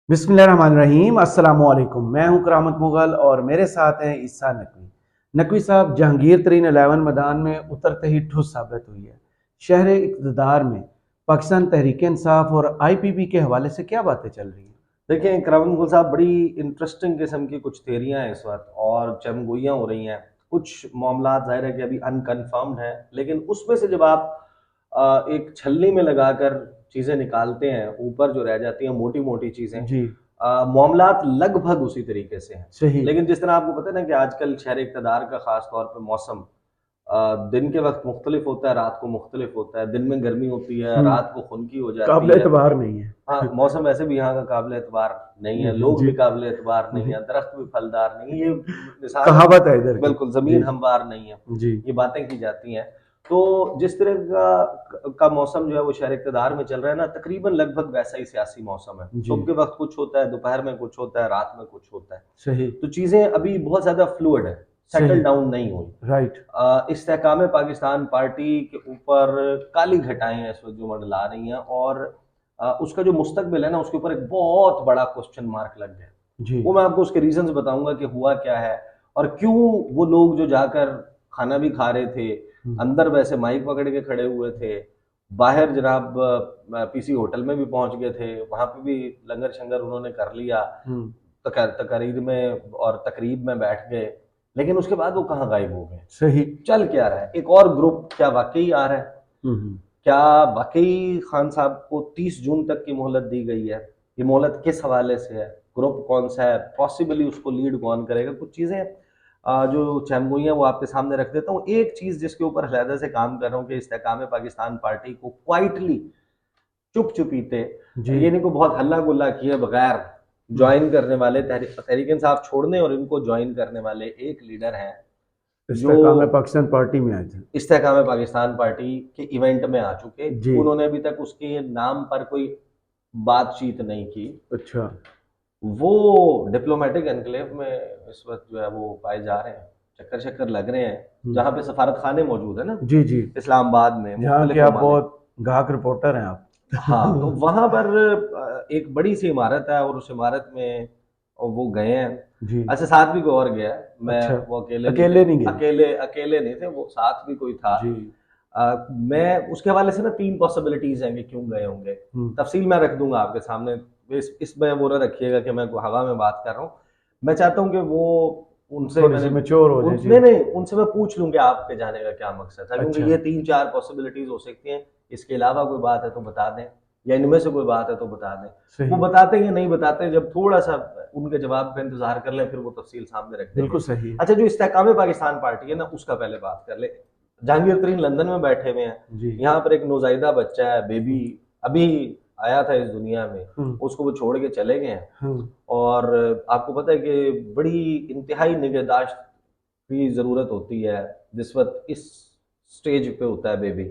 बिस्मिल्लाहिर्रहमानिर्रहीम अस्सलाम वालेकुम। मैं हूं करामत मुगल और मेरे साथ हैं ईसा नकवी। नकवी साहब, जहांगीर तरीन 11 मैदान में उतरते ही ठुस साबित हुई है। शहर इक़्तिदार में पाकिस्तान तहरीक इंसाफ और IPP के हवाले से क्या बातें चल रही हैं? देखिए करामत गुल साहब, बड़ी इंटरेस्टिंग किस्म की कुछ थेरियां हैं इस वक्त और चमगोइयाँ हो रही हैं। कुछ मामला जाहिर है कि अभी अनकन्फर्म्ड है, लेकिन उसमें से जब आप एक छलनी में लगाकर चीज़ें निकालते हैं, ऊपर जो रह जाती हैं मोटी मोटी चीज़ें, जी, मामलात लगभग उसी तरीके से हैं। सही। लेकिन जिस तरह आपको पता है ना कि आजकल शहर इक़्तिदार का ख़ास तौर पर मौसम दिन के वक्त मुख्तलिफ होता है, रात को मुख्तलिफ होता है। दिन में गर्मी होती है, हम्म, रात को खुनकी हो जाती काबिल है। एतबार नहीं है। हाँ, मौसम वैसे भी यहाँ का काबिल एतबार नहीं है, लोग जी, भी काबिल एतबार नहीं जी। है, दरख्त भी फलदार नहीं है। ये मिसाल है, कहावत है इधर की। बिल्कुल जी, ज़मीन हमवार नहीं है। जी, ये बातें की जाती हैं। तो जिस तरह का मौसम जो है वो शहर इक़्तिदार में चल रहा है ना, तकरीबन लगभग वैसा ही सियासी मौसम है। जी, सुबह के वक्त कुछ होता है, दोपहर में कुछ होता है, रात में कुछ होता है। सही, तो चीज़ें अभी बहुत ज़्यादा फ्लूइड है, सही, सेटल डाउन नहीं हुई। राइट। इस्तेहकाम पाकिस्तान पार्टी के ऊपर काली घटाएं इस वक्त जो मंडला रही हैं, और उसका जो मुस्तकबिल है ना, उसके ऊपर एक बहुत बड़ा क्वेश्चन मार्क लग गया। जी, वो मैं आपको उसके रीजंस बताऊंगा कि हुआ क्या है और क्यों वो लोग जो जाकर खाना भी खा रहे थे, हम्म, अंदर वैसे माइक पकड़ के खड़े हुए थे, बाहर जनाब PC होटल में भी पहुंच गए थे, वहां पे भी लंगर शंगर उन्होंने कर लिया, हम्म, तकरीर में और तकरीब में बैठ गए, लेकिन उसके बाद वो कहाँ गायब हो गए? सही। चल क्या रहा है? एक और ग्रुप क्या वाकई आ रहा है? हम्म, क्या वाकई खान साहब को 30 जून तक की मोहलत दी गई है? ये मोहलत किस हवाले से है? ग्रुप कौन सा है? पॉसिबली उसको लीड कौन करेगा? कुछ चीज़ें जो चैमगोई हैं वो आपके सामने रख देता हूँ। एक चीज़ जिसके ऊपर अलहदा से काम कर रहा हूँ कि इस्तेहकाम पाकिस्तान पार्टी को क्वाइटली, चुप चुपीते, जी, ये नहीं को बहुत हल्ला गुल्ला किए बगैर हम्म। ज्वाइन करने वाले, तहरीक इंसाफ छोड़ने और इनको ज्वाइन करने वाले एक लीडर हैं जो इस्तेहकाम पाकिस्तान पार्टी में आए थे। इस्तेहकाम पाकिस्तान पार्टी के इवेंट में आ चुके। जी, उन्होंने अभी तक उसके नाम पर कोई बातचीत नहीं की। अच्छा, वो डिप्लोमेटिक एनक्लेव में इस वक्त जो है वो पाए जा रहे हैं, चक्कर चक्कर लग रहे हैं, हम्म, जहाँ पे सफारत खाने मौजूद है ना, जी, जी। इस्लामाबाद में, जहाँ के मुख्तलिफ आप ममालिक। बहुत गाहक रिपोर्टर हैं आप। हाँ, तो वहाँ पर एक बड़ी सी इमारत है और उस इमारत में वो गए हैं। जी, अच्छा, साथ भी कोई और गया है, अच्छा, मैं वो अकेले नहीं थे, अकेले नहीं गए। अकेले अकेले नहीं थे, वो साथ भी कोई था। जी, मैं उसके हवाले से ना 3 पॉसिबिलिटीज हैं कि क्यों गए होंगे। हम्म, तफसील मैं रख दूंगा आपके सामने। इसमें वो ना रखिएगा कि मैं हवा में बात कर रहा हूँ। मैं चाहता हूँ कि वो उनसे थोड़ी सी मैंने मैच्योर हो जाए। जी, नहीं नहीं, उनसे मैं पूछ लूँ कि आपके जाने का क्या मकसद था, क्योंकि अच्छा, ये 3-4 पॉसिबिलिटीज हो सकती हैं। इसके अलावा कोई बात है तो बता दें, या इनमें से कोई बात है तो बता दें। वो सही, बताते हैं या नहीं बताते, जब थोड़ा सा उनके जवाब का इंतजार कर लें, फिर वो तफसील सामने रख देंगे। बिल्कुल सही है। अच्छा, जो इस्तेहकाम पाकिस्तान पार्टी है ना, उसका पहले बात कर ले। जहांगीर तरीन लंदन में बैठे हुए हैं। जी, यहाँ पर एक नौज़ायदा बच्चा है, बेबी, हम्म, अभी आया था इस दुनिया में, हम्म, उसको वो छोड़ के चले गए हैं। हम्म, और आपको पता है कि बड़ी इंतहाई निगहदाश्त की ज़रूरत होती है जिस वक्त इस स्टेज पे होता है बेबी।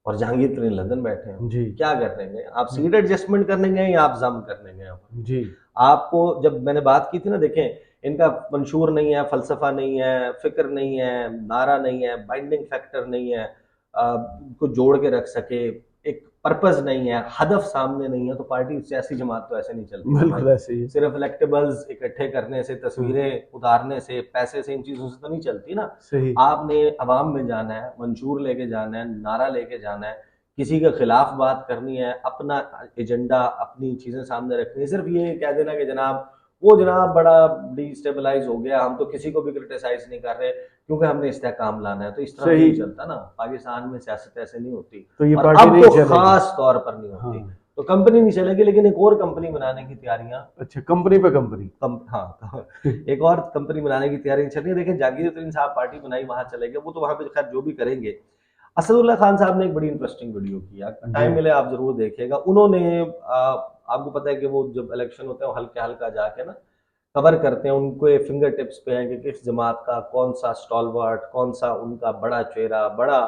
और जहांगीर तरीन लंदन बैठे हैं। जी, क्या करने गए आप? हम्म, सीट एडजस्टमेंट करने गए या आप जम करने गए यहाँ पर? जी, आपको जब मैंने बात की थी ना, देखें, इनका मंशूर नहीं है, फलसफा नहीं है, फिक्र नहीं है, नारा नहीं है, बाइंडिंग फैक्टर नहीं है, को जोड़ के रख सके, एक पर्पस नहीं है, हदफ सामने नहीं है, तो पार्टी सियासी जमात तो ऐसे नहीं चलती ना भाई। बिल्कुल ऐसे ही है। सिर्फ इलेक्टेबल्स इकट्ठे करने से, हाँ, तस्वीरें उतारने से, पैसे से, इन चीजों से तो नहीं चलती ना। सही, आपने अवाम में जाना है, मंशूर लेके जाना है, नारा लेके जाना है, किसी के खिलाफ बात करनी है, अपना एजेंडा, अपनी चीजें सामने रखनी है। सिर्फ ये कह देना कि जनाब वो जनाब बड़ा डिस्टेबलाइज हो गया, हम तो किसी को भी क्रिटिसाइज नहीं कर रहे क्योंकि हमने इस्तेहकाम लाना है, तो इस तरह तो सही। नहीं चलता ना। पाकिस्तान में सियासत ऐसे नहीं होती, तो ये और पार्टी अब नहीं तो चलेगी। खास तौर पर नहीं होती। हाँ, तो कंपनी नहीं चलेगी, लेकिन एक और कंपनी बनाने की तैयारियां, अच्छा, कंपनी पे कंपनी। हाँ, तो एक और कंपनी बनाने की तैयारी चल रही है। देखिए, जागीर तरीन साहब पार्टी बनाई, वहां चले गए, वो तो वहां पे खैर जो भी करेंगे। असदुल्ला खान साहब ने एक बड़ी इंटरेस्टिंग वीडियो किया, जी, टाइम मिले आप जरूर देखिएगा। उन्होंने आपको पता है कि वो जब इलेक्शन होते हैं, वो हल्के हल्का जाके ना कवर करते हैं, उनको फिंगर टिप्स पे है कि किस जमात का कौन सा स्टॉलवर्ट, कौन सा उनका बड़ा चेहरा, बड़ा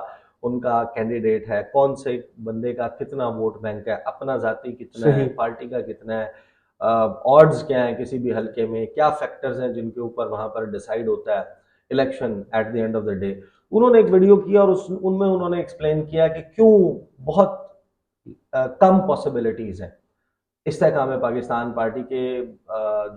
उनका कैंडिडेट है, कौन से बंदे का कितना वोट बैंक है, अपना जाति कितना है, सही, पार्टी का कितना है, ऑड्स क्या है किसी भी हल्के में, क्या फैक्टर्स हैं जिनके ऊपर वहां पर डिसाइड होता है election at the end of the day. उन्होंने एक वीडियो किया और उनमें उन्होंने एक्सप्लेन किया कि क्यों बहुत कम पॉसिबिलिटीज हैं इस्तेकाम पाकिस्तान पार्टी के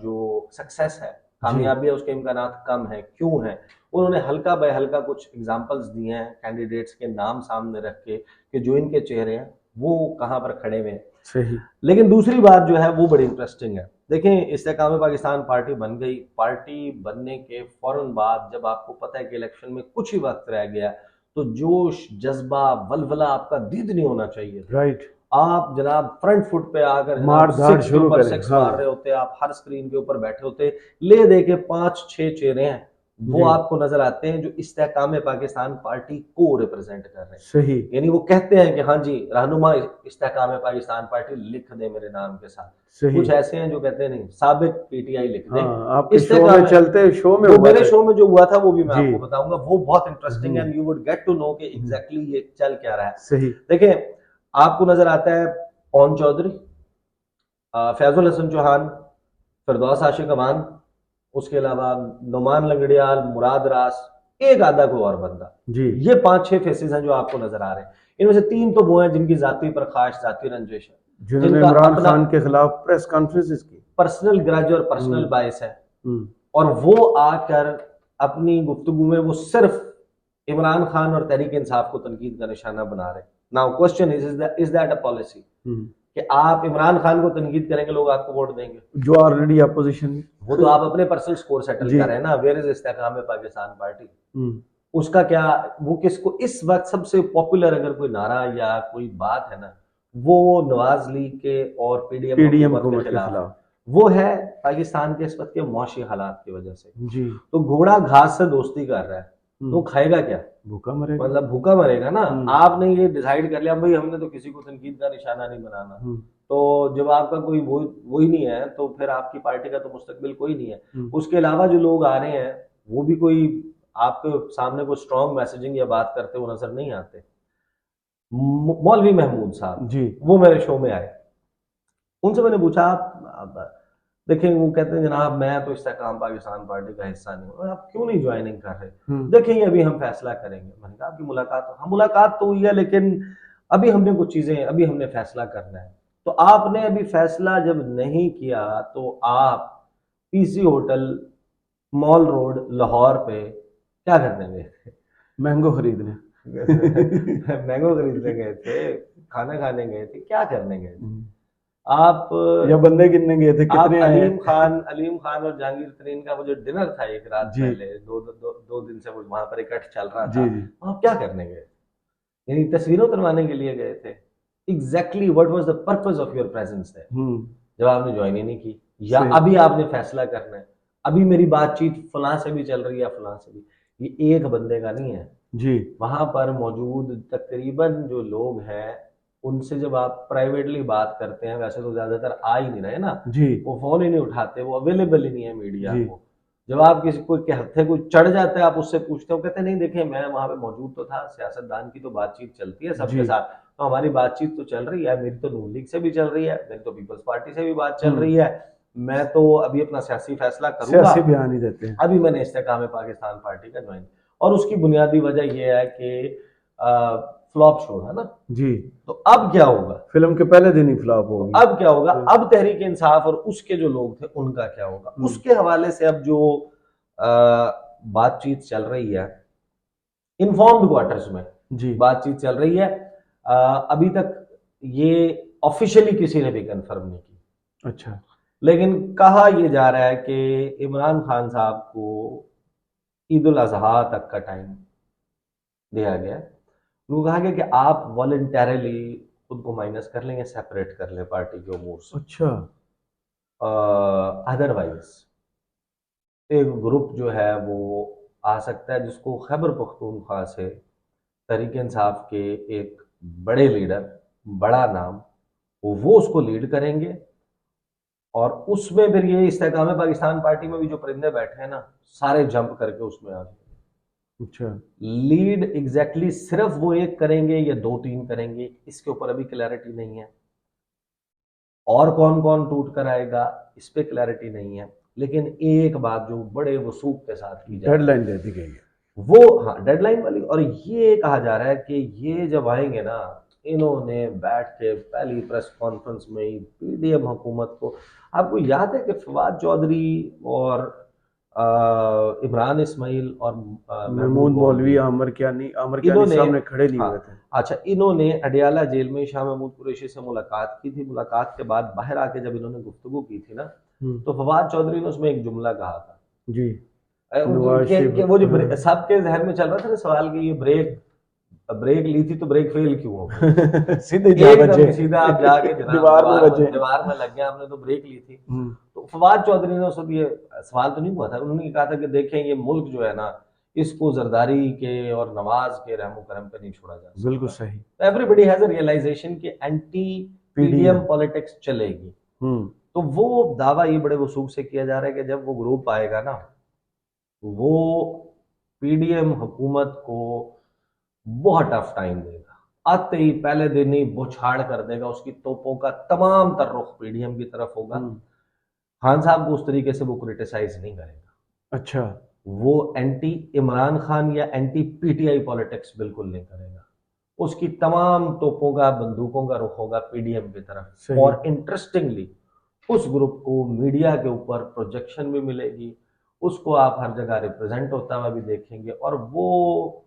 जो सक्सेस है, कामयाबी है, उसके इम्कानात कम है, क्यों है? उन्होंने हल्का बाय हल्का कुछ एग्जांपल्स दिए हैं कैंडिडेट्स के नाम सामने रख के कि जो इनके चेहरे हैं वो कहाँ पर खड़े हुए हैं। सही। लेकिन दूसरी बात जो है वो बड़ी इंटरेस्टिंग है। देखें, इस्तेकाम पाकिस्तान पार्टी बन गई, पार्टी बनने के फौरन बाद जब आपको पता है कि इलेक्शन में कुछ ही वक्त रह गया, तो जोश, जज्बा, वलवला आपका दीद नहीं होना चाहिए। राइट। आप जनाब फ्रंट फुट पे आकर मार धाड़ सिक्स के शुरू ऊपर करें। सिक्स हाँ मार रहे होते, आप हर स्क्रीन के ऊपर बैठे होते, ले दे के 5-6 चेहरे हैं वो जी आपको नजर आते हैं जो इस्तेकाम पाकिस्तान पार्टी को रिप्रेजेंट कर रहे हैं। सही। यानी वो कहते हैं कि हाँ जी, रहनुमा इस्तेकाम पाकिस्तान पार्टी लिख दे मेरे नाम के साथ। सही। कुछ ऐसे हैं जो कहते हैं नहीं, साबिक पीटीआई लिख दे। हाँ, आपके शो इस्तेकाम में चलते शो में वो हुआ मेरे था। शो में जो हुआ था वो भी मैं जी। आपको बताऊंगा, वो बहुत इंटरेस्टिंग है, hmm, and you would get to know कि एग्जैक्टली ये चल क्या रहा है। सही। देखिए, आपको नजर आता है पवन चौधरी, फैजुल हसन चौहान, फिरदौस आशिक अमान, उसके अलावा नुमान लंगड़ियाल, मुराद रास, एक आधा कोई और बंदा। जी। ये 5-6 फेसेस हैं जो आपको नजर आ रहे हैं। इनमें से 3 तो वो हैं जिनकी जाती प्रकाश, जाती रंजिश है, जिन्होंने जिनका इमरान अपना खान के खिलाफ प्रेस कॉन्फ्रेंसेस की। पर्सनल ग्रज और पर्सनल हम्म, बायस है, हम्म, और वो आकर अपनी गुफ्तगू में वो सिर्फ इमरान खान और तहरीक इंसाफ को तनकीद का निशाना बना रहे। Now question is that a policy hmm. कि आप इमरान खान को तनकीद करेंगे, लोग आपको वोट देंगे? जो ऑलरेडी अपोजिशन में। वो तो आप अपने पर्सनल स्कोर सेटल जी। कर रहे हैं ना। Where is Istehkam Pakistan party? Hmm, उसका क्या, वो किसको इस वक्त सबसे पॉपुलर अगर कोई नारा या कोई बात है ना, वो नवाज लीग के और पीडीएम पीडीएम हुकूमत के हुकूमत के खिलाफ है। खिलाफ। वो है पाकिस्तान के इस वक्त के मौशी हालात की वजह से। जी। तो घोड़ा घास से दोस्ती कर रहा है तो हम्म, खाएगा क्या? भूखा मरेगा। मतलब भूखा मरेगा ना। हम्म, आपने ये डिसाइड कर लिया भाई हमने तो किसी को तनकीद का निशाना नहीं बनाना, हम्म, तो जब आपका कोई वो ही नहीं है तो फिर आपकी पार्टी का तो मुस्तकबिल कोई नहीं है। हम्म। उसके अलावा जो लोग आ रहे हैं वो भी कोई आपके सामने कोई स्ट्रॉन्ग मैसेजिंग या बात करते हुए नजर नहीं आते। मौलवी महमूद साहब, जी। वो मेरे शो में आए, उनसे मैंने पूछा आप देखें, वो कहते हैं जनाब मैं तो इस्तेकाम पाकिस्तान पार्टी का हिस्सा नहीं हूँ। आप क्यों नहीं ज्वाइनिंग कर रहे? देखें ये अभी हम फैसला करेंगे। मैंने कहा आपकी मुलाकात, हाँ मुलाकात तो हुई है, लेकिन अभी हमने कुछ चीजें, अभी हमने फैसला करना है। तो आपने अभी फैसला जब नहीं किया तो आप PC hotel, mall road, Lahore पे क्या करने गए थे? मैंगो खरीदने। मैंगो खरीदने गए थे, खाना खाने गए थे, क्या करने गए थे आप? या बंदे गिनने गए थे आप कितने आए हैं? अलीम खान और जहांगीर तरीन का वो जो डिनर था एक रात जी। पहले, दो दिन से वो वहां पर इकट्ठ चल रहा था, जी जी। आप क्या करने गए? यानी तस्वीरें उतरवाने के लिए गए थे? Exactly what was the purpose of your presence there? जब आपने ज्वाइन ही नहीं की, या सही। अभी आपने फैसला करना है, अभी मेरी बातचीत फलां से भी चल रही है, फलां से भी, ये एक बंदे का नहीं है। जी। वहां पर मौजूद तकरीबन जो लोग हैं उनसे जब आप प्राइवेटली बात करते हैं, वैसे तो ज्यादातर आ ही नहीं रहे ना, जी। वो फोन ही नहीं उठाते, वो अवेलेबल ही नहीं है मीडिया जी। को। जब आप किसी को के हत्थे को चढ़ जाता है, आप उससे पूछते हो, कहते हैं नहीं देखिए मैं वहां पे मौजूद तो था, सियासतदान की तो बातचीत चलती है सबके जी। साथ, तो हमारी बातचीत तो चल रही है, मेरी तो नून लीग से भी चल रही है, मेरी तो पीपल्स पार्टी से भी बात चल रही है, मैं तो अभी अपना सियासी फैसला करूंगा, सियासी बयान ही देते हैं। अभी मैंने इस्तेकाम पाकिस्तान पार्टी का ज्वाइन। और उसकी बुनियादी वजह यह है कि फ्लॉप शो है ना। जी। तो अब क्या होगा? फिल्म के पहले दिन ही फ्लॉप तो होगी। अब क्या होगा? अब तहरीक इंसाफ और उसके जो लोग थे उनका क्या होगा? उसके हवाले से अब जो बातचीत चल रही है, इन्फॉर्म्ड क्वार्टर्स में जी। बातचीत चल रही है, अभी तक ये ऑफिशियली किसी ने भी कंफर्म नहीं की, अच्छा। लेकिन कहा यह जा रहा है कि इमरान खान साहब को ईद उल अजहा तक का टाइम दिया गया है। उनको कहा गया कि आप वॉलंटरली खुद को माइनस कर लेंगे, सेपरेट कर ले पार्टी के उमूर से। अच्छा। अदरवाइज एक ग्रुप जो है वो आ सकता है जिसको खैबर पख्तूनख्वा से तहरीक इंसाफ के एक बड़े लीडर, बड़ा नाम, वो उसको लीड करेंगे, और उसमें फिर ये इस्तेकाम पाकिस्तान पार्टी में भी जो परिंदे बैठे हैं ना, सारे जंप करके उसमें आ जाएंगे। अच्छा। लीड एग्जैक्टली सिर्फ वो एक करेंगे या 2-3 करेंगे, इसके ऊपर अभी क्लैरिटी नहीं है। और कौन कौन टूट कर आएगा इस पे क्लैरिटी नहीं है। लेकिन एक बात जो बड़े वसूख के साथ की जाए, डेडलाइन दे दी गई है। वो हाँ डेडलाइन वाली, और ये कहा जा रहा है कि ये जब आएंगे ना इन्होंने बैठ के पहली प्रेस कॉन्फ्रेंस में ही पीडीएम हुकूमत को, आपको याद है कि फवाद चौधरी और इमरान इस्माइल और महमूद मौलवी आमर कियानी इन्होंने सामने खड़े नहीं हाँ, हुए थे। अच्छा, इन्होंने अडियाला जेल में शाह महमूद कुरैशी से मुलाकात की थी। मुलाकात के बाद बाहर आके जब इन्होंने गुफ्तगू की थी ना, तो फवाद चौधरी ने उसमें एक जुमला कहा था जी, कि वो जो सबके जहन में चल रहा था ना सवाल कि ये ब्रेक ली थी तो ब्रेक फेल क्यों हो गई? सीधे सीधा आप जाके दीवार में लग गया, हमने तो ब्रेक ली थी। तो फवाद चौधरी ने उसको ये सवाल तो नहीं हुआ था, उन्होंने कहा था कि देखें ये मुल्क जो है ना, इसको जरदारी के और नवाज के रहमो करम पे नहीं छोड़ा जा सकता। बिल्कुल सही। एवरीबडी हैज अ रियलाइजेशन कि एंटी पीडीएम पॉलिटिक्स चलेगी। तो वो दावा ये बड़े वसूख से किया जा रहा है कि जब वो ग्रुप आएगा ना, वो पीडीएम हुकूमत को बहुत टफ टाइम देगा, आते ही पहले दिन ही बौछाड़ कर देगा, उसकी तोपों का तमाम तर रुख पीडीएम की तरफ होगा। खान साहब को उस तरीके से वो क्रिटिसाइज नहीं करेगा। अच्छा, वो एंटी इमरान खान या एंटी पीटीआई पॉलिटिक्स बिल्कुल नहीं करेगा, उसकी तमाम तोपों का बंदूकों का रुख होगा पीडीएम की तरफ। और इंटरेस्टिंगली उस ग्रुप को मीडिया के ऊपर प्रोजेक्शन भी मिलेगी, उसको आप हर जगह रिप्रेजेंट होता हुआ भी देखेंगे, और वो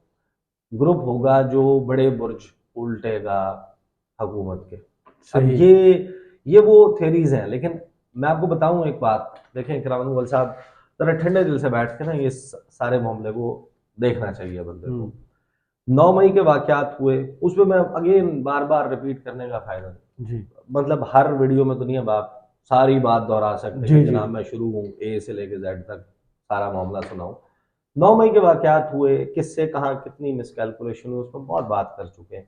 ग्रुप होगा जो बड़े बुर्ज उल्टेगा हुकूमत के। अब ये वो थेरीज हैं, लेकिन मैं आपको बताऊं एक बात, देखें इकराम मुगल साहब, जरा ठंडे दिल से बैठ के ना ये सारे मामले को देखना चाहिए बंदे को। 9 मई के वाकयात हुए, उसमें मैं अगेन बार बार रिपीट करने का फायदा नहीं जी, मतलब हर वीडियो में तो नहीं अब आप सारी बात दोहरा सकते हैं, जनाब मैं शुरू हूँ ए से लेके जेड तक सारा मामला सुनाऊं। 9 मई के वाकयात हुए, किससे कहाँ कितनी मिसकैलकुलेशन हुई, उसमें बहुत बात कर चुके हैं,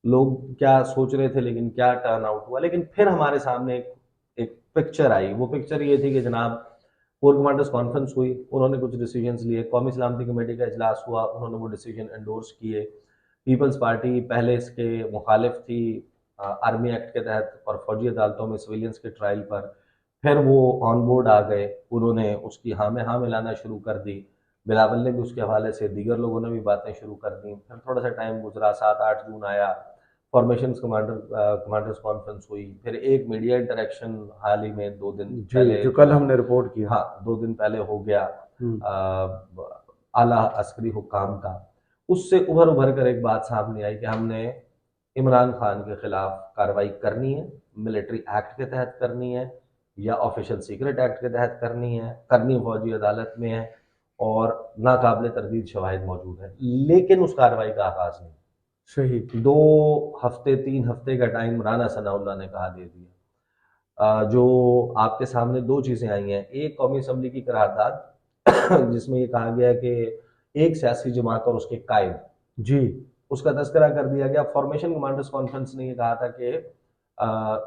लोग क्या सोच रहे थे लेकिन क्या टर्न आउट हुआ। लेकिन फिर हमारे सामने एक पिक्चर आई, वो पिक्चर ये थी कि जनाब कोर कमांडर्स कॉन्फ्रेंस हुई, उन्होंने कुछ डिसीजंस लिए, कौमी सलामती कमेटी का इजलास हुआ, उन्होंने वो डिसीजन एंडोर्स किए। पीपल्स पार्टी पहले इसके मुखालिफ थी आर्मी एक्ट के तहत और फौजी अदालतों में सिविलियंस के ट्रायल पर, फिर वो ऑन बोर्ड आ गए, उन्होंने उसकी हाँ में हाँ मिलाना शुरू कर दी, बिलावल ने भी उसके हवाले से, दीगर लोगों ने भी बातें शुरू कर दी। फिर थोड़ा सा टाइम गुजरा, 7-8 जून आया, फॉर्मेशन कमांडर्स कॉन्फ्रेंस हुई, फिर एक मीडिया इंटरेक्शन हाल ही में 2 दिन पहले, जो कल हमने रिपोर्ट किया, हाँ 2 दिन पहले हो गया आला अस्करी हुक्काम का। उससे उभर कर एक बात सामने आई कि हमने इमरान खान के खिलाफ कार्रवाई करनी है, मिलिट्री एक्ट के तहत करनी है या ऑफिशियल सीक्रेट एक्ट के तहत करनी है, करनी फौजी अदालत में है और नाकाबिले तरदीद शवाहिद मौजूद है, लेकिन उस कार्रवाई का आगाज नहीं। सही 2 हफ्ते 3 हफ्ते का टाइम राना सनाउल्लाह ने कहा दे दिया। जो आपके सामने 2 चीजें आई हैं, एक कौमी असम्बली की करारदाद जिसमें ये कहा गया कि एक सियासी जमात और उसके कायद जी उसका तस्करा कर दिया गया। फॉर्मेशन कमांडर्स कॉन्फ्रेंस ने ये कहा था कि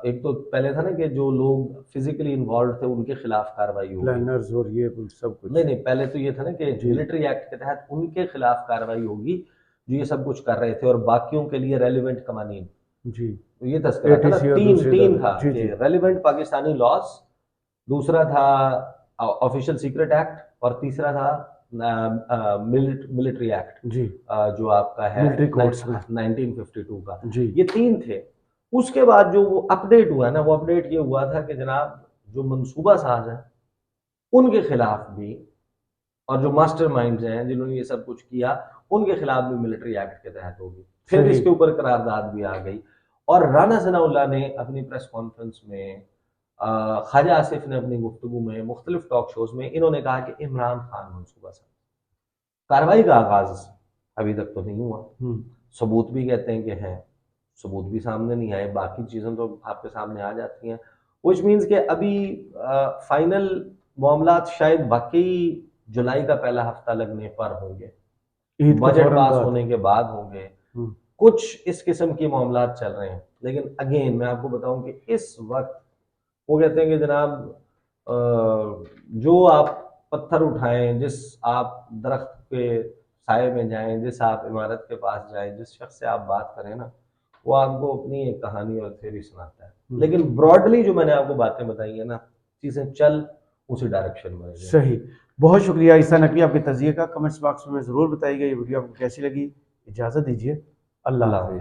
एक तो पहले था ना कि जो लोग फिजिकली इन्वॉल्व थे उनके खिलाफ कार्रवाई होगी, प्लानर्स और ये सब कुछ, नहीं पहले तो ये था ना कि मिलिट्री एक्ट के तहत उनके खिलाफ कार्रवाई होगी जो ये सब कुछ कर रहे थे, और बाकियों के लिए रेलिवेंट कवानीन जी, तो ये तस्करा था ना, तीन था कि रेलिवेंट पाकिस्तानी लॉज, दूसरा था ऑफिशियल सीक्रेट एक्ट और तीसरा था मिलिट्री एक्ट जी, जो आपका है 1952 का जी, ये 3 थे। उसके बाद जो वो अपडेट हुआ ना, वो अपडेट ये हुआ था कि जनाब जो मंसूबा साज है उनके खिलाफ भी, और जो मास्टर माइंड्स हैं जिन्होंने ये सब कुछ किया उनके खिलाफ भी मिलिट्री एक्ट के तहत होगी। फिर इसके ऊपर करारदाद भी आ गई, और राना सनाउल्लाह ने अपनी प्रेस कॉन्फ्रेंस में, ख्वाजा आसिफ ने अपनी गुफ्तगू में, मुख्तलिफ टॉक शोज में इन्होंने कहा कि इमरान खान मंसूबा साज, कार्रवाई का आगाज अभी तक तो नहीं हुआ, सबूत भी कहते हैं कि हैं, सबूत भी सामने नहीं आए, बाकी चीज़ें तो आपके सामने आ जाती हैं, विच मीन्स कि अभी फाइनल मामलात शायद वाकई जुलाई का पहला हफ्ता लगने पर होंगे, बजट पास होने के बाद होंगे, कुछ इस किस्म की मामलात चल रहे हैं। लेकिन अगेन मैं आपको बताऊं कि इस वक्त वो कहते हैं कि जनाब जो आप पत्थर उठाएं, जिस आप दरख्त के साए में जाएं, जिस आप इमारत के पास जाएं, जिस शख्स से आप बात करें ना, वो आपको अपनी एक कहानी और थ्योरी सुनाता है। लेकिन ब्रॉडली जो मैंने आपको बातें बताई है ना, चीजें चल उसी डायरेक्शन में। सही, बहुत शुक्रिया ईसा नकवी आपके तजिए का। कमेंट्स बॉक्स में ज़रूर बताइएगा ये वीडियो आपको कैसी लगी। इजाज़त दीजिए, अल्लाह हाफ़िज़।